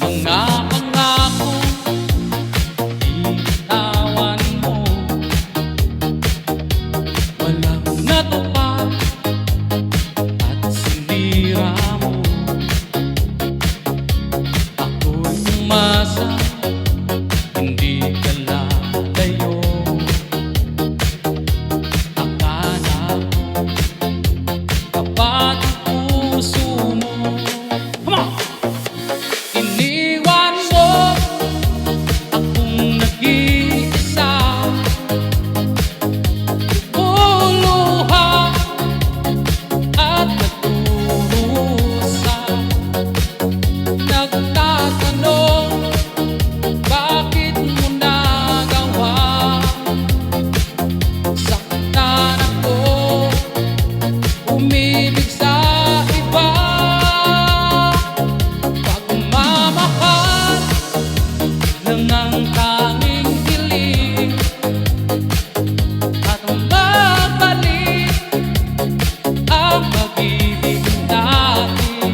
Mga pangako binitawan mo, walang natupad at sinira mo. Ako'y umasa, hindi ka lalayo. Akala ko kapag ang puso mo, come on! Iniwan mo akong nag-iisa, luluha at nagdurusa. Nagtatanong, bakit mo nagawa? Saktan ako, umibig sa iba. Pagmamahal lang ang tanging hiling, at magbalik ang pag-ibig natin.